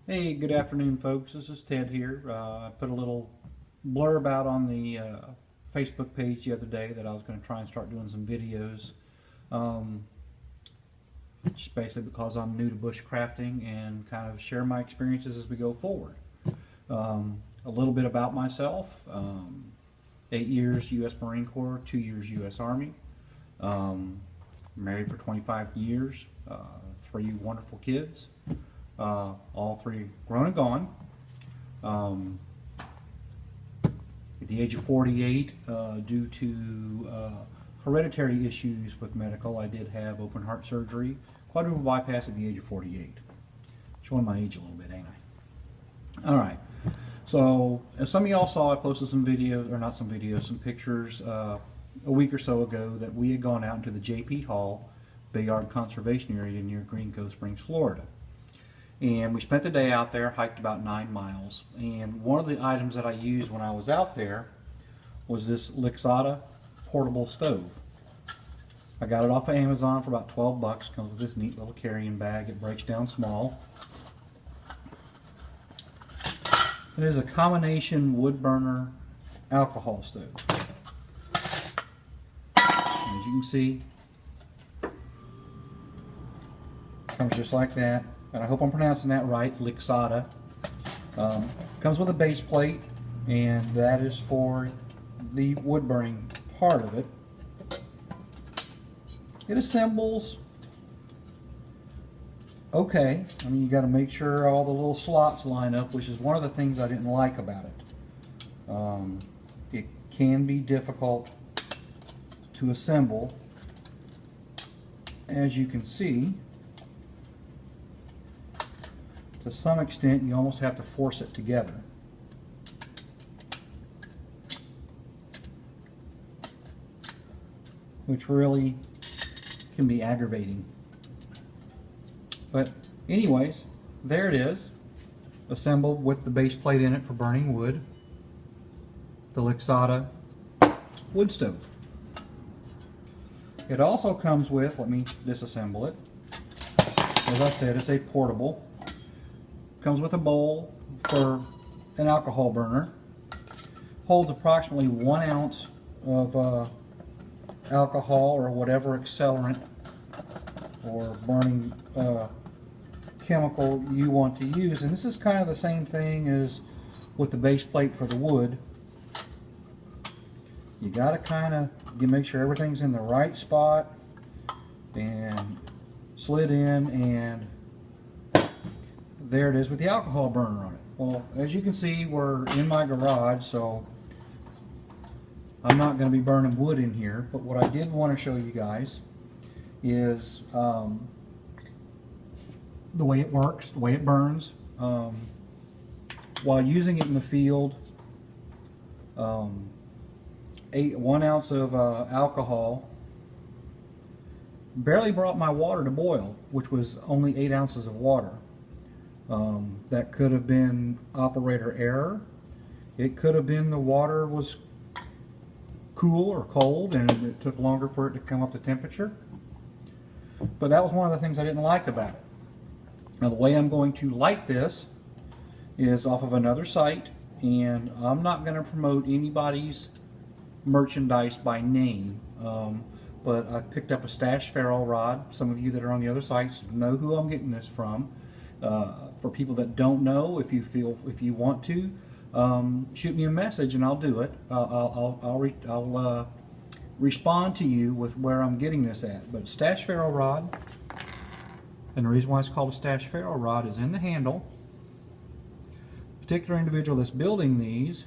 Hey, good afternoon, folks. This is Ted here. I put a little blurb out on the Facebook page the other day that I was going to try and start doing some videos. Just basically because I'm new to bushcrafting and kind of share my experiences as we go forward. A little bit about myself. 8 years U.S. Marine Corps, 2 years U.S. Army. Married for 25 years, 3 wonderful kids. All 3 grown and gone. At the age of 48, due to hereditary issues with medical, I did have open heart surgery, quadruple bypass at the age of 48. Showing my age a little bit, ain't I? Alright, so as some of y'all saw, I posted some videos, or not some videos, some pictures a week or so ago that we had gone out into the J.P. Hall Bayard Conservation Area near Green Cove Springs, Florida. And we spent the day out there, hiked about 9 miles. And one of the items that I used when I was out there was this Lixada portable stove. I got it off of Amazon for about 12 bucks. Comes with this neat little carrying bag. It breaks down small. It is a combination wood burner alcohol stove. As you can see, comes just like that. And I hope I'm pronouncing that right, Lixada. Comes with a base plate, and that is for the wood burning part of it. It assembles okay. I mean, you got to make sure all the little slots line up, which is one of the things I didn't like about it. It can be difficult to assemble, as you can see. To some extent, you almost have to force it together. Which really can be aggravating. But anyways, there it is. Assembled with the base plate in it for burning wood. The Lixada wood stove. It also comes with, let me disassemble it. As I said, it's a portable. Comes with a bowl for an alcohol burner. Holds approximately 1 ounce of alcohol or whatever accelerant or burning chemical you want to use. And this is kind of the same thing as with the base plate for the wood. You got to kind of make sure everything's in the right spot and slid in, and there it is with the alcohol burner on it. Well, as you can see, we're in my garage, so I'm not going to be burning wood in here. But what I did want to show you guys is the way it works, the way it burns. While using it in the field, 1 ounce of alcohol barely brought my water to boil, which was only 8 ounces of water. That could have been operator error. It could have been the water was cool or cold and it took longer for it to come up to temperature. But that was one of the things I didn't like about it. Now the way I'm going to light this is off of another site, and I'm not going to promote anybody's merchandise by name. But I've picked up a stash ferrule rod. Some of you that are on the other sites know who I'm getting this from. For people that don't know, if you want to, shoot me a message and I'll do it. I'll respond to you with where I'm getting this at. But stash ferrule rod, and the reason why it's called a stash ferrule rod is in the handle. The particular individual that's building these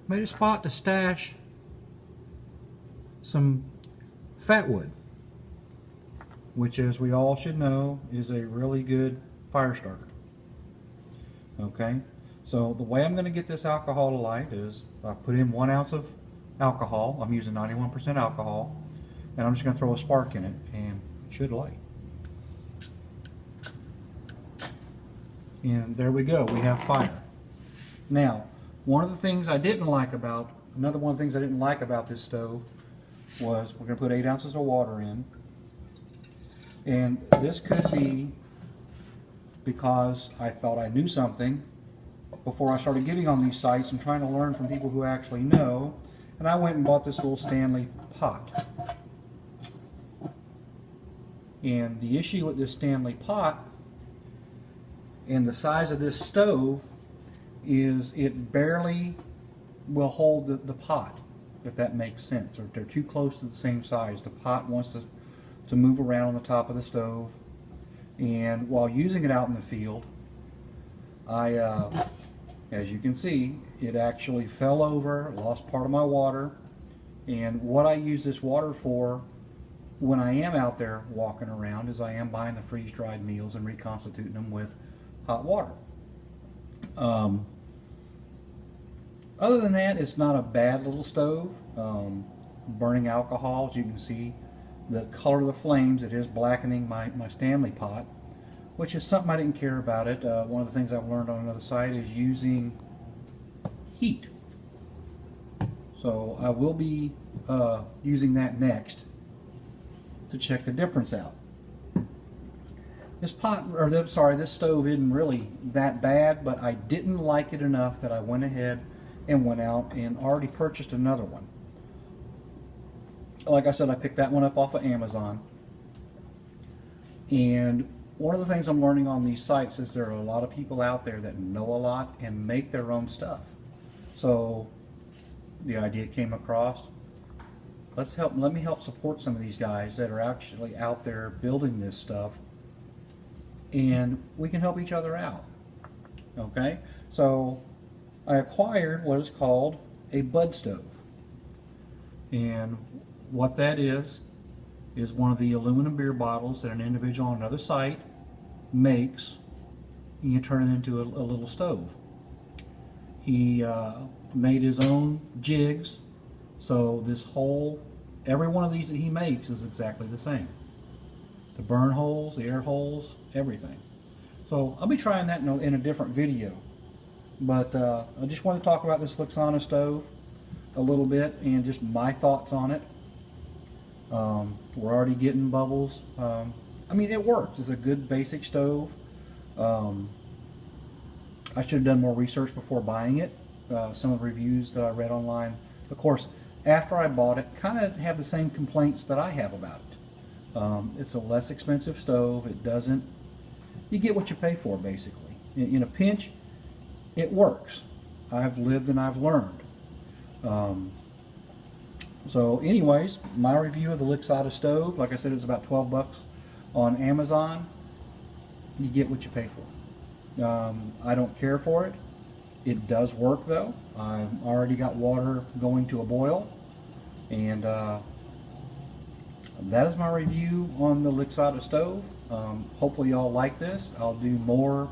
made a spot to stash some fat wood, which, as we all should know, is a really good fire starter. Okay, so the way I'm going to get this alcohol to light is I put in 1 ounce of alcohol. I'm using 91% alcohol, and I'm just going to throw a spark in it, and it should light. And there we go, we have fire. Now, one of the things I didn't like about, another one of the things I didn't like about this stove was we're going to put 8 ounces of water in. And this could be because I thought I knew something before I started getting on these sites and trying to learn from people who actually know. And I went and bought this little Stanley pot. And the issue with this Stanley pot and the size of this stove is it barely will hold the pot, if that makes sense. Or they're too close to the same size. The pot wants to move around on the top of the stove. And while using it out in the field, as you can see, it actually fell over, lost part of my water. And what I use this water for when I am out there walking around is I am buying the freeze-dried meals and reconstituting them with hot water. Other than that, it's not a bad little stove. Burning alcohol, as you can see, the color of the flames, it is blackening my Stanley pot, which is something I didn't care about it. One of the things I've learned on another site is using heat. So I will be using that next to check the difference out. This this stove isn't really that bad, but I didn't like it enough that I went ahead and went out and already purchased another one. Like I said, I picked that one up off of Amazon. And one of the things I'm learning on these sites is there are a lot of people out there that know a lot and make their own stuff. So the idea came across, let me help support some of these guys that are actually out there building this stuff, and we can help each other out. Okay, so I acquired what is called a bud stove, and what that is one of the aluminum beer bottles that an individual on another site makes, and you turn it into a little stove. He made his own jigs, so every one of these that he makes is exactly the same. The burn holes, the air holes, everything. So I'll be trying that in a different video. But I just want to talk about this Lixada stove a little bit and just my thoughts on it. We're already getting bubbles. I mean, it works. It's a good basic stove. I should have done more research before buying it. Some of the reviews that I read online, of course, after I bought it, kind of have the same complaints that I have about it. It's a less expensive stove. You get what you pay for, basically. In a pinch, it works. I've lived and I've learned. So anyways, my review of the Lixada stove, like I said, it's about 12 bucks on Amazon. You get what you pay for. I don't care for it. It does work though. I've already got water going to a boil, and that is my review on the Lixada stove. Hopefully y'all like this. I'll do more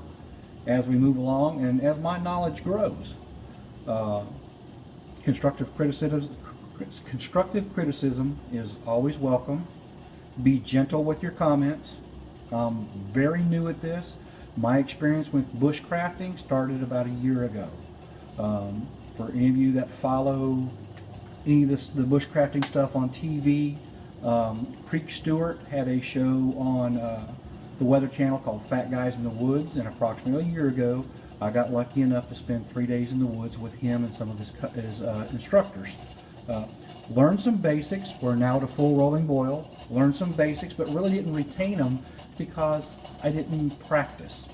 as we move along and as my knowledge grows. Constructive criticism is always welcome. Be gentle with your comments. I'm very new at this. My experience with bushcrafting started about a year ago. For any of you that follow any of the bushcrafting stuff on TV, Creek Stewart had a show on the Weather Channel called Fat Guys in the Woods, and approximately a year ago I got lucky enough to spend 3 days in the woods with him and some of his instructors. Learned some basics. We're now at a full rolling boil. Learned some basics, but really didn't retain them because I didn't practice.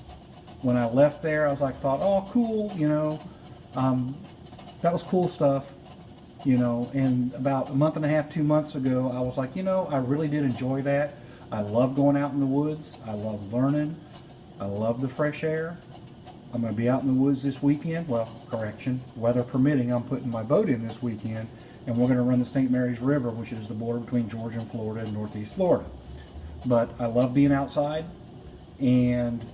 When I left there, I was like, oh, cool, you know, that was cool stuff, you know. And about a month and a half, 2 months ago, I was like, you know, I really did enjoy that. I love going out in the woods. I love learning. I love the fresh air. I'm going to be out in the woods this weekend. Well, correction, weather permitting, I'm putting my boat in this weekend, and we're going to run the St. Mary's River, which is the border between Georgia and Florida and Northeast Florida. But I love being outside, and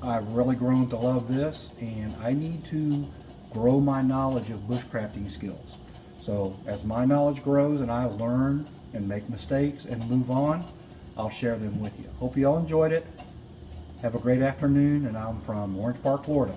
I've really grown to love this, and I need to grow my knowledge of bushcrafting skills. So as my knowledge grows and I learn and make mistakes and move on, I'll share them with you. Hope you all enjoyed it. Have a great afternoon, and I'm from Orange Park, Florida.